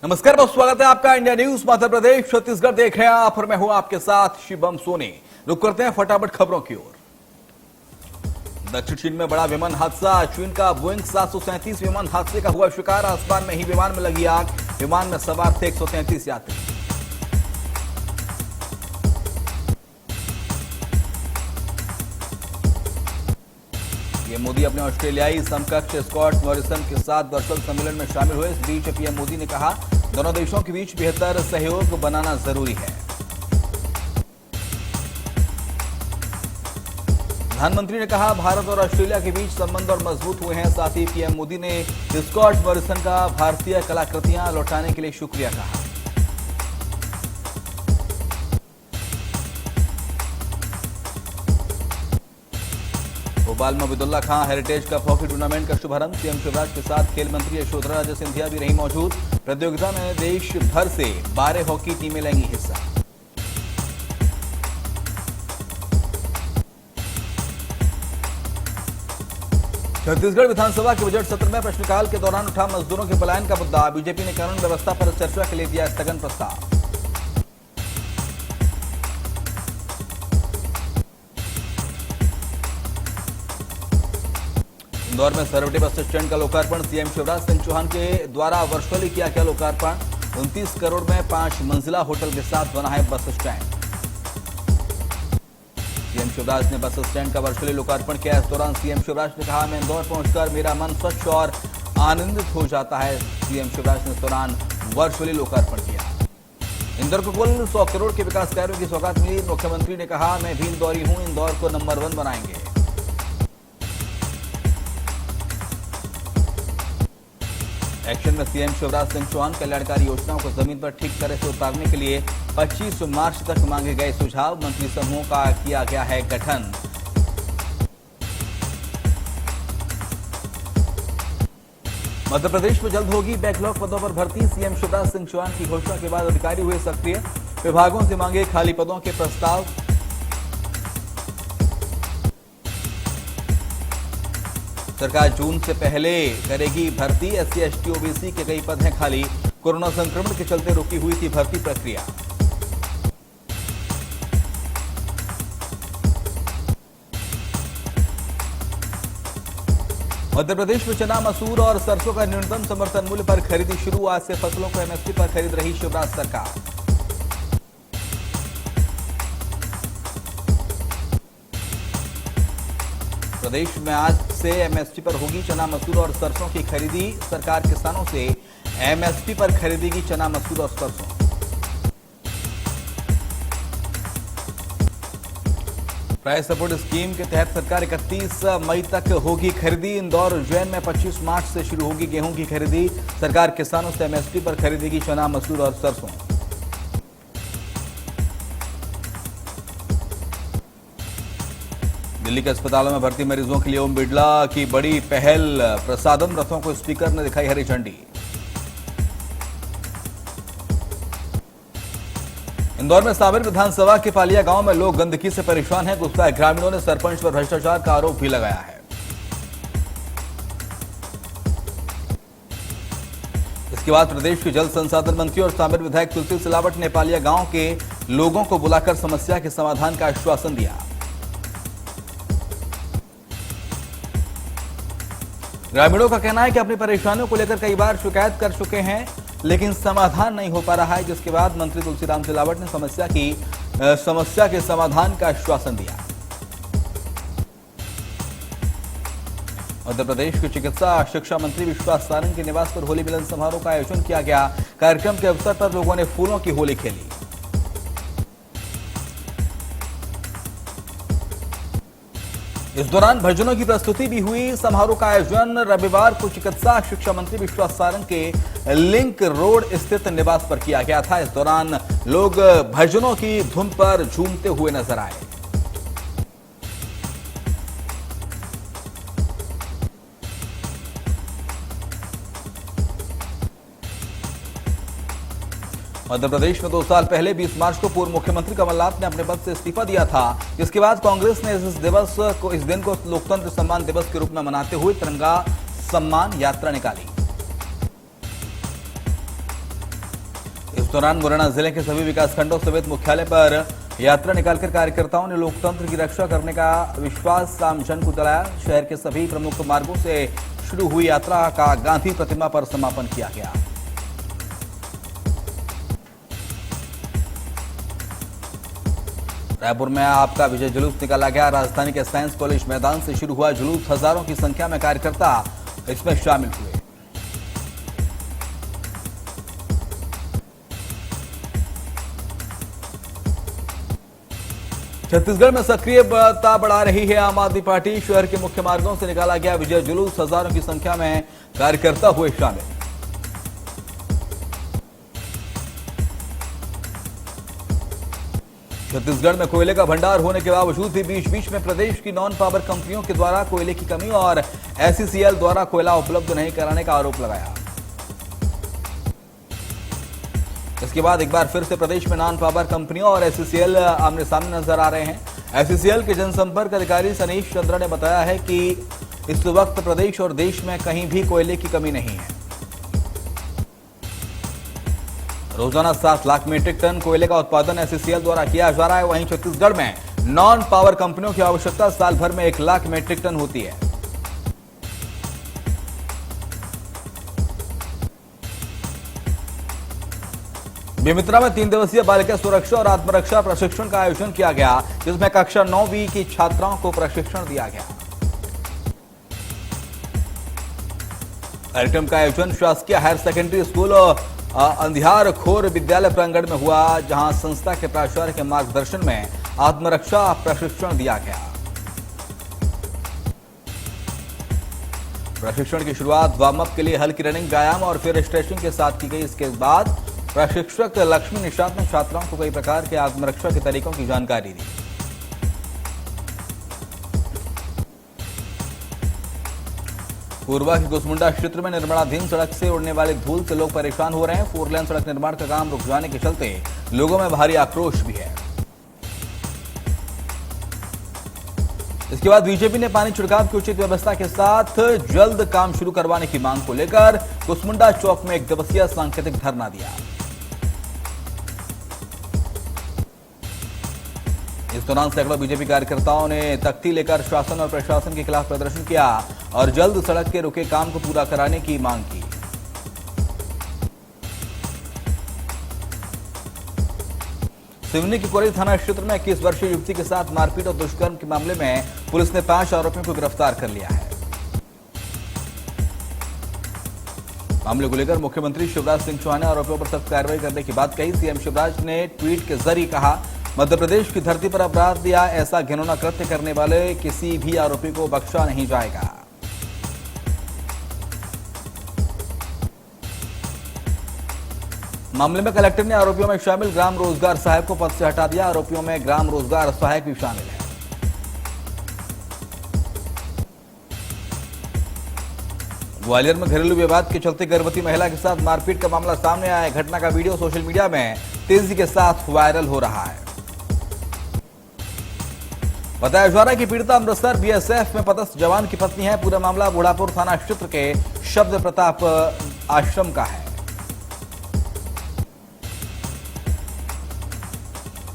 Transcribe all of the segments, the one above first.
नमस्कार, बहुत स्वागत है आपका इंडिया न्यूज मध्य प्रदेश छत्तीसगढ़ देख रहे हैं आप और मैं हूं आपके साथ शिवम सोनी। रुक करते हैं फटाफट खबरों की ओर। दक्षिण चीन में बड़ा विमान हादसा। चीन का बोइंग 737 विमान हादसे का हुआ शिकार। आसमान में ही विमान में लगी आग। विमान में सवार थे 133 यात्री। पीएम मोदी अपने ऑस्ट्रेलियाई समकक्ष स्कॉट मॉरिसन के साथ वर्चुअल सम्मेलन में शामिल हुए। इस बीच पीएम मोदी ने कहा, दोनों देशों के बीच बेहतर सहयोग बनाना जरूरी है। प्रधानमंत्री ने कहा, भारत और ऑस्ट्रेलिया के बीच संबंध और मजबूत हुए हैं। साथ ही पीएम मोदी ने स्कॉट मॉरिसन का भारतीय कलाकृतियां लौटाने के लिए शुक्रिया कहा। भोपाल में अब्दुल्ला खां हेरिटेज कप हॉकी टूर्नामेंट का शुभारंभ। सीएम शिवराज के साथ खेल मंत्री यशोधरा राजे सिंधिया भी रही मौजूद। प्रतियोगिता में देश भर से 12 हॉकी टीमें लेंगी हिस्सा। छत्तीसगढ़ विधानसभा के बजट सत्र में प्रश्नकाल के दौरान उठा मजदूरों के पलायन का मुद्दा। बीजेपी ने कानून व्यवस्था पर चर्चा के लिए दिया स्थगन प्रस्ताव। इंदौर में सर्वटे बस स्टैंड का लोकार्पण। सीएम शिवराज सिंह चौहान के द्वारा वर्चुअली किया गया लोकार्पण। 29 करोड़ में 5 मंजिला होटल के साथ बना है बस स्टैंड। सीएम शिवराज ने बस स्टैंड का वर्चुअली लोकार्पण किया। इस दौरान सीएम शिवराज ने कहा, मैं इंदौर पहुंचकर मेरा मन स्वच्छ और आनंदित हो जाता है। सीएम शिवराज ने इस दौरान वर्चुअली लोकार्पण किया। इंदौर को कुल 100 करोड़ के विकास कार्यों की सौगात मिली। मुख्यमंत्री ने कहा, मैं भी इंदौरी हूं, इंदौर को नंबर 1 बनाएंगे। एक्शन में सीएम शिवराज सिंह चौहान कल्याणकारी योजनाओं को जमीन पर ठीक तरह से उतारने के लिए 25 मार्च तक मांगे गए सुझाव। मंत्री समूह का किया गया है गठन। मध्य प्रदेश में जल्द होगी बैकलॉग पदों पर भर्ती। सीएम शिवराज सिंह चौहान की घोषणा के बाद अधिकारी हुए सक्रिय। विभागों से मांगे खाली पदों के प्रस्ताव। सरकार जून से पहले करेगी भर्ती। एससी, एसटी, ओबीसी के कई पद हैं खाली। कोरोना संक्रमण के चलते रुकी हुई थी भर्ती प्रक्रिया। मध्य प्रदेश में चना, मसूर और सरसों का न्यूनतम समर्थन मूल्य पर खरीदी शुरू। आज से फसलों को एमएसपी पर खरीद रही शिवराज सरकार। प्रदेश में आज से एमएसपी पर होगी चना, मसूर और सरसों की खरीदी। सरकार किसानों से एमएसपी पर खरीदेगी चना, मसूर और सरसों। प्राइस सपोर्ट स्कीम के तहत सरकार 31 मई तक होगी खरीदी। इंदौर उज्जैन में 25 मार्च से शुरू होगी गेहूं की खरीदी। सरकार किसानों से एमएसपी पर खरीदेगी चना, मसूर और सरसों। दिल्ली के अस्पतालों में भर्ती मरीजों के लिए ओम बिड़ला की बड़ी पहल। प्रसादम रथों को स्पीकर ने दिखाई हरी झंडी। इंदौर में साबिर विधानसभा के पालिया गांव में लोग गंदगी से परेशान हैं। गुस्साए ग्रामीणों ने सरपंच पर भ्रष्टाचार का आरोप भी लगाया है। इसके बाद प्रदेश के जल संसाधन मंत्री और साबिर विधायक तुलसी सिलावट ने पालिया गांव के लोगों को बुलाकर समस्या के समाधान का आश्वासन दिया। ग्रामीणों का कहना है कि अपनी परेशानियों को लेकर कई बार शिकायत कर चुके हैं, लेकिन समाधान नहीं हो पा रहा है। जिसके बाद मंत्री तुलसीराम सिलावट ने समस्या के समाधान का आश्वासन दिया। मध्य प्रदेश के चिकित्सा शिक्षा मंत्री विश्वास सारंग के निवास पर होली मिलन समारोह का आयोजन किया गया। कार्यक्रम के अवसर पर लोगों ने फूलों की होली खेली। इस दौरान भजनों की प्रस्तुति भी हुई। समारोह का आयोजन रविवार को चिकित्सा शिक्षा मंत्री विश्वास सारंग के लिंक रोड स्थित निवास पर किया गया था। इस दौरान लोग भजनों की धुन पर झूमते हुए नजर आए। मध्य प्रदेश में 2 साल पहले 20 मार्च को पूर्व मुख्यमंत्री कमलनाथ ने अपने पद से इस्तीफा दिया था। जिसके बाद कांग्रेस ने इस दिन को लोकतंत्र सम्मान दिवस के रूप में मनाते हुए तिरंगा सम्मान यात्रा निकाली। दौरान मुरैना जिले के सभी विकासखंडों समेत मुख्यालय पर यात्रा निकालकर कार्यकर्ताओं ने लोकतंत्र की रक्षा करने का विश्वास आमजन को दिलाया। शहर के सभी प्रमुख मार्गों से शुरू हुई यात्रा का गांधी प्रतिमा पर समापन किया गया। रायपुर में आपका विजय जुलूस निकाला गया। राजधानी के साइंस कॉलेज मैदान से शुरू हुआ जुलूस। हजारों की संख्या में कार्यकर्ता इसमें शामिल हुए। छत्तीसगढ़ में सक्रियता बढ़ा रही है आम आदमी पार्टी। शहर के मुख्य मार्गों से निकाला गया विजय जुलूस। हजारों की संख्या में कार्यकर्ता हुए शामिल। छत्तीसगढ़ में कोयले का भंडार होने के बावजूद भी बीच बीच में प्रदेश की नॉन पावर कंपनियों के द्वारा कोयले की कमी और एसईसीएल द्वारा कोयला उपलब्ध नहीं कराने का आरोप लगाया। इसके बाद एक बार फिर से प्रदेश में नॉन पावर कंपनियों और एसईसीएल आमने सामने नजर आ रहे हैं। एसईसीएल के जनसंपर्क अधिकारी सनीश चंद्र ने बताया है कि इस वक्त प्रदेश और देश में कहीं भी कोयले की कमी नहीं है। रोजाना 7 लाख मीट्रिक टन कोयले का उत्पादन एसईसीएल द्वारा किया जा रहा है। वहीं छत्तीसगढ़ में नॉन पावर कंपनियों की आवश्यकता साल भर में 1 लाख मीट्रिक टन होती है। बेमित्रा में 3 दिवसीय बालिका सुरक्षा और आत्मरक्षा प्रशिक्षण का आयोजन किया गया, जिसमें कक्षा 9वीं की छात्राओं को प्रशिक्षण दिया गया। कार्यक्रम का आयोजन शासकीय हायर सेकेंडरी स्कूल अंधियार खोर विद्यालय प्रांगण में हुआ, जहां संस्था के प्राचार्य के मार्गदर्शन में आत्मरक्षा प्रशिक्षण दिया गया। प्रशिक्षण की शुरुआत वार्म अप के लिए हल्की रनिंग, व्यायाम और फिर स्ट्रेचिंग के साथ की गई। इसके बाद प्रशिक्षक लक्ष्मी निषाद ने छात्राओं को कई प्रकार के आत्मरक्षा के तरीकों की जानकारी दी। कोरबा के कुसमुंडा क्षेत्र में निर्माणाधीन सड़क से उड़ने वाली धूल से लोग परेशान हो रहे हैं। 4 लेन सड़क निर्माण का काम रुक जाने के चलते लोगों में भारी आक्रोश भी है। इसके बाद बीजेपी ने पानी छिड़काव की उचित व्यवस्था के साथ जल्द काम शुरू करवाने की मांग को लेकर कुसमुंडा चौक में 1 दिवसीय सांकेतिक धरना दिया। इस दौरान सैकड़ों बीजेपी कार्यकर्ताओं ने तख्ती लेकर शासन और प्रशासन के खिलाफ प्रदर्शन किया और जल्द सड़क के रुके काम को पूरा कराने की मांग की। सिवनी के कोरी थाना क्षेत्र में 21 वर्षीय युवती के साथ मारपीट और दुष्कर्म के मामले में पुलिस ने 5 आरोपियों को गिरफ्तार कर लिया है। मामले को लेकर मुख्यमंत्री शिवराज सिंह चौहान ने आरोपियों पर सख्त कार्रवाई करने की बात कही। सीएम शिवराज ने ट्वीट के जरिए कहा, मध्य प्रदेश की धरती पर अपराध या ऐसा घिनौना कृत्य करने वाले किसी भी आरोपी को बख्शा नहीं जाएगा। मामले में कलेक्टर ने आरोपियों में शामिल ग्राम रोजगार सहायक को पद से हटा दिया। आरोपियों में ग्राम रोजगार सहायक भी शामिल है। ग्वालियर में घरेलू विवाद के चलते गर्भवती महिला के साथ मारपीट का मामला सामने आया। घटना का वीडियो सोशल मीडिया में तेजी के साथ वायरल हो रहा है। बताया जा रहा है कि पीड़िता अमृतसर बीएसएफ में पदस्थ जवान की पत्नी है। पूरा मामला बुढ़ापुर थाना क्षेत्र के शब्द प्रताप आश्रम का है।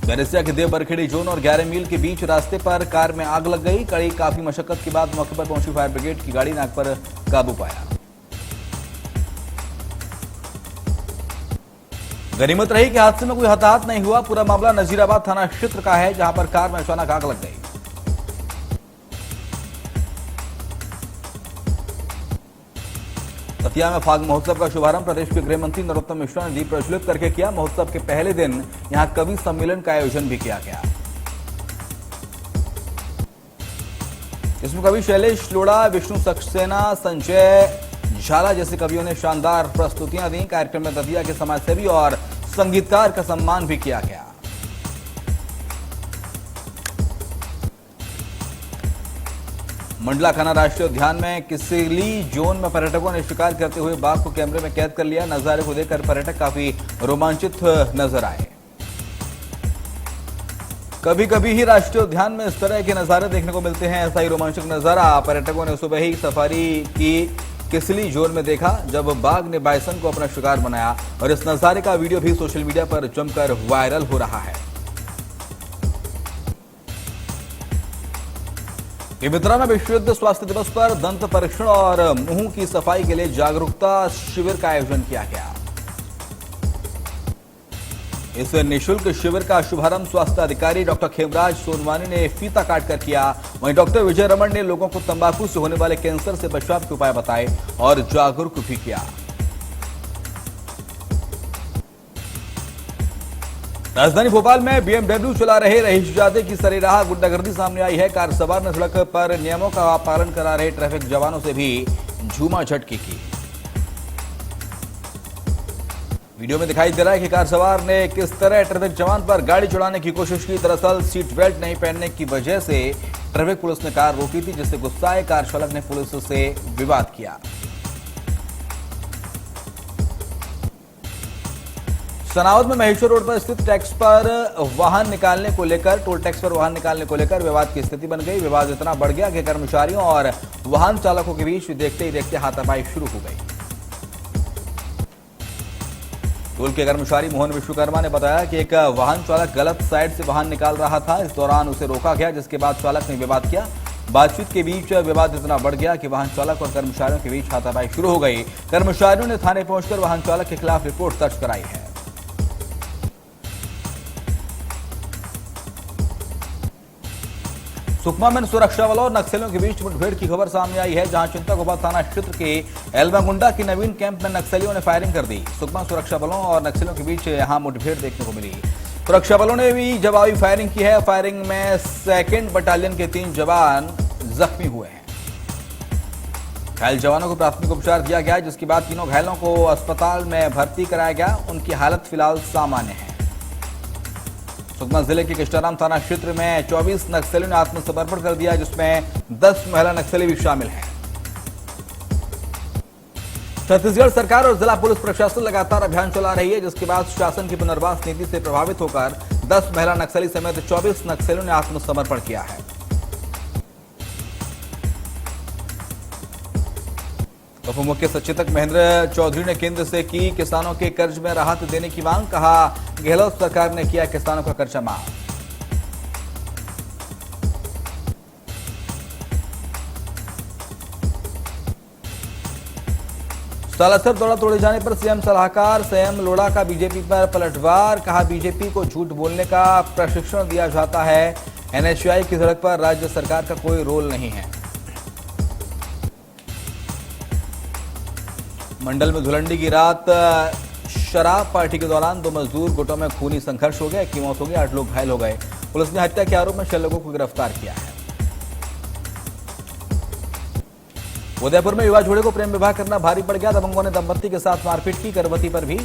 बैरिस्टिया के देव बरखेड़ी जोन और 11 मील के बीच रास्ते पर कार में आग लग गई। कड़ी काफी मशक्कत के बाद मौके पर पहुंची फायर ब्रिगेड की गाड़ी ने आग पर काबू पाया। गनीमत रही कि हादसे में कोई हताहत नहीं हुआ। पूरा मामला नजीराबाद थाना क्षेत्र का है, जहां पर कार में अचानक आग लग गई। दतिया में फाग महोत्सव का शुभारंभ प्रदेश के गृह मंत्री नरोत्तम मिश्रा ने दीप प्रज्वलित करके किया। महोत्सव के पहले दिन यहां कवि सम्मेलन का आयोजन भी किया गया। इसमें कवि शैलेश लोढ़ा, विष्णु सक्सेना, संजय झाला जैसे कवियों ने शानदार प्रस्तुतियां दी। कार्यक्रम में दतिया के समाजसेवी और संगीतकार का सम्मान भी किया गया। मंडला खाना राष्ट्रीय उद्यान में किसिली जोन में पर्यटकों ने शिकार करते हुए बाघ को कैमरे में कैद कर लिया। नजारे को देखकर पर्यटक काफी रोमांचित नजर आए। कभी कभी ही राष्ट्रीय उद्यान में इस तरह के नजारे देखने को मिलते हैं। ऐसा ही रोमांचक नजारा पर्यटकों ने सुबह ही सफारी की किसली जोन में देखा जब बाघ ने बाइसन को अपना शिकार बनाया और इस नजारे का वीडियो भी सोशल मीडिया पर जमकर वायरल हो रहा है। बेमेतरा में विश्व स्वास्थ्य दिवस पर दंत परीक्षण और मुंह की सफाई के लिए जागरूकता शिविर का आयोजन किया गया। इस निःशुल्क शिविर का शुभारंभ स्वास्थ्य अधिकारी डॉक्टर खेमराज सोनवानी ने फीता काटकर किया। वहीं डॉक्टर विजय रमन ने लोगों को तंबाकू से होने वाले कैंसर से बचाव के उपाय बताए और जागरूक भी किया। राजधानी भोपाल में बीएमडब्ल्यू चला रहे रहीशजादे की सरेराह गुंडागर्दी सामने आई है। कार सवार ने सड़क पर नियमों का पालन करा रहे ट्रैफिक जवानों से भी झूमाझटकी की। वीडियो में दिखाई दे रहा है कि कार सवार ने किस तरह ट्रैफिक जवान पर गाड़ी चढ़ाने की कोशिश की। दरअसल सीट बेल्ट नहीं पहनने की वजह से ट्रैफिक पुलिस ने कार रोकी थी, जिससे गुस्साए कार चालक ने पुलिस से विवाद किया। सनावद में महेश्वर रोड पर स्थित टैक्स पर वाहन निकालने को लेकर टोल टैक्स पर वाहन निकालने को लेकर विवाद की स्थिति बन गई। विवाद इतना बढ़ गया कि कर्मचारियों और वाहन चालकों के बीच देखते ही देखते हाथापाई शुरू हो गई। टोल के कर्मचारी मोहन विश्वकर्मा ने बताया कि एक वाहन चालक गलत साइड से वाहन निकाल रहा था। इस दौरान उसे रोका गया, जिसके बाद चालक ने विवाद किया। बातचीत के बीच विवाद इतना बढ़ गया कि वाहन चालक और कर्मचारियों के बीच हाथापाई शुरू हो गई। कर्मचारियों ने थाने पहुंचकर वाहन चालक के खिलाफ रिपोर्ट दर्ज कराई है। सुकमा में सुरक्षा बलों और नक्सलियों के बीच मुठभेड़ की खबर सामने आई है, जहां चिंतागोबा थाना क्षेत्र के एल्बागुंडा की नवीन कैंप में नक्सलियों ने फायरिंग कर दी। सुकमा सुरक्षा बलों और नक्सलियों के बीच यहां मुठभेड़ देखने को मिली। सुरक्षा बलों ने भी जवाबी फायरिंग की है। फायरिंग में 2nd बटालियन के 3 जवान जख्मी हुए हैं। घायल जवानों को प्राथमिक उपचार दिया गया, जिसके बाद तीनों घायलों को अस्पताल में भर्ती कराया गया। उनकी हालत फिलहाल सामान्य है। सुकमा जिले के किष्टाराम थाना क्षेत्र में 24 नक्सलियों ने आत्मसमर्पण कर दिया, जिसमें 10 महिला नक्सली भी शामिल हैं। छत्तीसगढ़ सरकार और जिला पुलिस प्रशासन लगातार अभियान चला रही है, जिसके बाद शासन की पुनर्वास नीति से प्रभावित होकर 10 महिला नक्सली समेत 24 नक्सलियों ने आत्मसमर्पण किया है। उप मुख्य सचेतक महेंद्र चौधरी ने केंद्र से की किसानों के कर्ज में राहत देने की मांग। कहा, गहलोत सरकार ने किया किसानों का कर्जा माफ। सालासर दौरा तोड़े जाने पर सीएम सलाहकार सीएम लोढ़ा का बीजेपी पर पलटवार। कहा, बीजेपी को झूठ बोलने का प्रशिक्षण दिया जाता है। एनएचआई की सड़क पर राज्य सरकार का कोई रोल नहीं है। मंडल में धुलंडी की रात शराब पार्टी के दौरान 2 मजदूर गुटों में खूनी संघर्ष हो गया। 1 की मौत हो गई, 8 लोग घायल हो गए। पुलिस ने हत्या के आरोप में 6 लोगों को गिरफ्तार किया है। उदयपुर में युवा जोड़े को प्रेम विवाह करना भारी पड़ गया। दबंगों ने दंपति के साथ मारपीट की। गर्भवती पर भी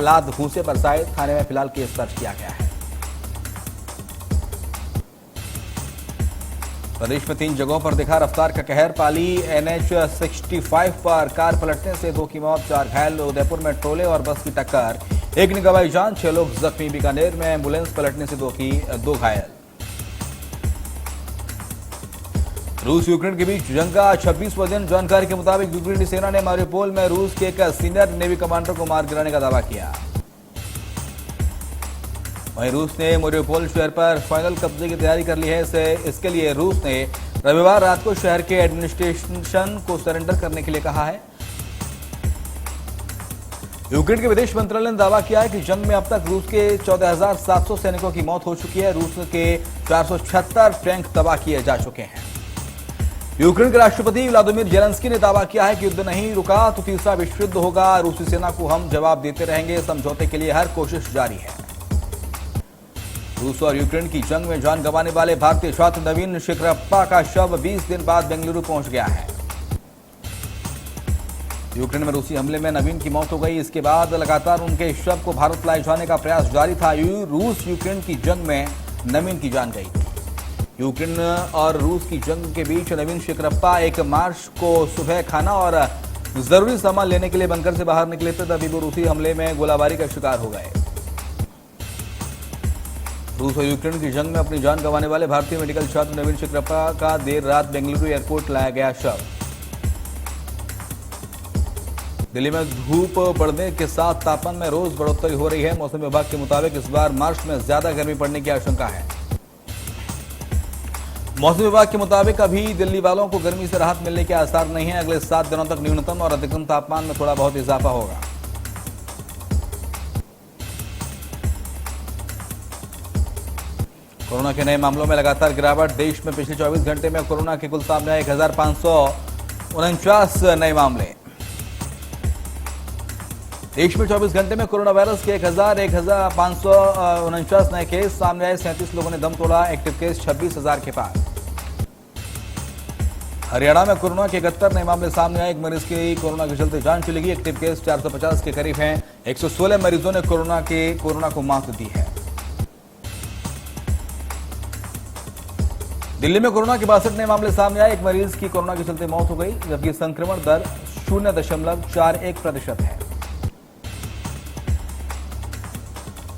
लात घूंसे बरसाए। थाने में फिलहाल केस दर्ज किया गया है। प्रदेश में 3 जगहों पर दिखा रफ्तार का कहर। पाली NH 65 पर कार पलटने से 2 की मौत, 4 घायल। उदयपुर में ट्रोले और बस की टक्कर, 1 ने गंवाई जान, 6 लोग जख्मी। बीकानेर में एम्बुलेंस पलटने से 2 घायल। रूस यूक्रेन के बीच जंग का 26वां दिन। जानकारी के मुताबिक यूक्रेनी सेना ने मारियोपोल में रूस के एक सीनियर नेवी कमांडर को मार गिराने का दावा किया। वहीं रूस ने मारियोपोल शहर पर फाइनल कब्जे की तैयारी कर ली है। इसके लिए रूस ने रविवार रात को शहर के एडमिनिस्ट्रेशन को सरेंडर करने के लिए कहा है। यूक्रेन के विदेश मंत्रालय ने दावा किया है कि जंग में अब तक रूस के 14,700 सैनिकों की मौत हो चुकी है। रूस के 476 टैंक तबाह किए जा चुके हैं। यूक्रेन के राष्ट्रपति व्लादिमीर जेलेंस्की ने दावा किया है कि युद्ध नहीं रुका तो तीसरा विश्व युद्ध होगा। रूसी सेना को हम जवाब देते रहेंगे। समझौते के लिए हर कोशिश जारी है। रूस और यूक्रेन की जंग में जान गंवाने वाले भारतीय छात्र नवीन शिकरप्पा का शव 20 दिन बाद बेंगलुरु पहुंच गया है। यूक्रेन में रूसी हमले में नवीन की मौत हो गई। इसके बाद लगातार उनके शव को भारत लाए जाने का प्रयास जारी था। रूस यूक्रेन की जंग में नवीन की जान गई थी। यूक्रेन और रूस की जंग के बीच नवीन शिकरप्पा 1 मार्च को सुबह खाना और जरूरी सामान लेने के लिए बंकर से बाहर निकले थे, तभी वो रूसी हमले में गोलाबारी का शिकार हो गए। रूस और यूक्रेन की जंग में अपनी जान गंवाने वाले भारतीय मेडिकल छात्र नवीन शिकरप्पा का देर रात बेंगलुरु एयरपोर्ट लाया गया शव। दिल्ली में धूप बढ़ने के साथ तापमान में रोज बढ़ोतरी हो रही है। मौसम विभाग के मुताबिक इस बार मार्च में ज्यादा गर्मी पड़ने की आशंका है। मौसम विभाग के मुताबिक अभी दिल्ली वालों को गर्मी से राहत मिलने के आसार नहीं है। अगले 7 दिनों तक न्यूनतम और अधिकतम तापमान में थोड़ा बहुत इजाफा होगा। कोरोना के नए मामलों में लगातार गिरावट। देश में पिछले 24 घंटे में कोरोना के कुल सामने आए 1549 नए मामले। देश में 24 घंटे में कोरोना वायरस के 1549 नए केस सामने आए। 37 लोगों ने दम तोड़ा। एक्टिव केस 26,000 के पार। हरियाणा में कोरोना के 71 नए मामले सामने आए। एक मरीज की कोरोना के चलते जान चली गई। एक्टिव केस 450 के करीब हैं। 116 मरीजों ने कोरोना को मात दी है। दिल्ली में कोरोना के 62 नए मामले सामने आए। एक मरीज की कोरोना के चलते मौत हो गई, जबकि संक्रमण दर 0.41% है।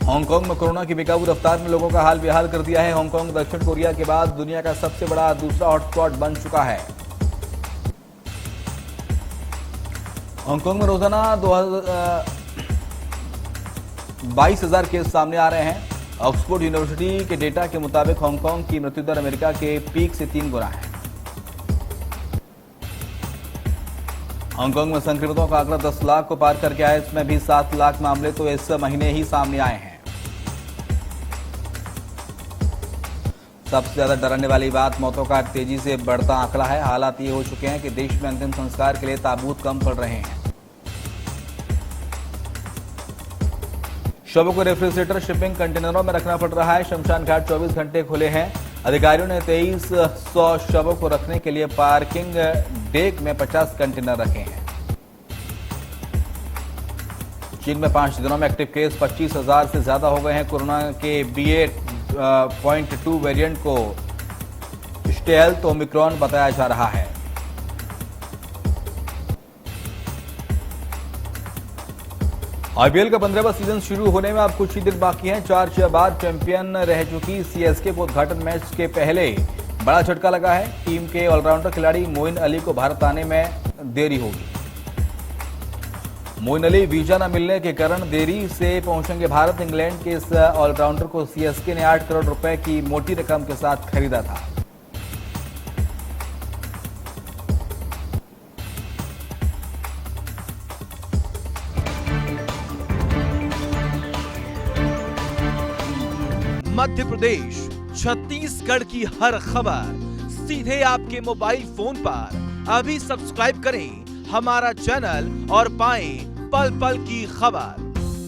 हांगकांग में कोरोना की बेकाबू रफ्तार ने लोगों का हाल बेहाल कर दिया है। हांगकांग दक्षिण कोरिया के बाद दुनिया का सबसे बड़ा दूसरा हॉटस्पॉट बन चुका है। हांगकांग में रोजाना 22,000 केस सामने आ रहे हैं। ऑक्सफोर्ड यूनिवर्सिटी के डेटा के मुताबिक हांगकांग की मृत्यु दर अमेरिका के पीक से 3 गुना है। हांगकांग में संक्रमितों का आंकड़ा 10 लाख को पार करके आया। इसमें भी 7 लाख मामले तो इस महीने ही सामने आए हैं। सबसे ज्यादा डराने वाली बात मौतों का तेजी से बढ़ता आंकड़ा है। हालात ये हो चुके हैं कि देश में अंतिम संस्कार के लिए ताबूत कम पड़ रहे हैं। शवों को रेफ्रिजरेटर शिपिंग कंटेनरों में रखना पड़ रहा है। शमशान घाट 24 घंटे खुले हैं। अधिकारियों ने 2300 शवों को रखने के लिए पार्किंग डेक में 50 कंटेनर रखे हैं। चीन में 5 दिनों में एक्टिव केस 25,000 से ज्यादा हो गए हैं। कोरोना के BA.2 वेरिएंट को स्टेल्थ ओमिक्रॉन बताया जा रहा है। IPL का 15वां सीजन शुरू होने में अब कुछ ही दिन बाकी हैं। 4 बार चैंपियन रह चुकी CSK को उद्घाटन मैच के पहले बड़ा झटका लगा है। टीम के ऑलराउंडर खिलाड़ी मोइन अली को भारत आने में देरी होगी। मोइन अली वीजा न मिलने के कारण देरी से पहुंचेंगे भारत। इंग्लैंड के इस ऑलराउंडर को CSK ने 8 करोड़ रुपए की मोटी रकम के साथ खरीदा था। मध्य प्रदेश, छत्तीसगढ़ की हर खबर सीधे आपके मोबाइल फोन पर। अभी सब्सक्राइब करें हमारा चैनल और पाएं पल पल की खबर।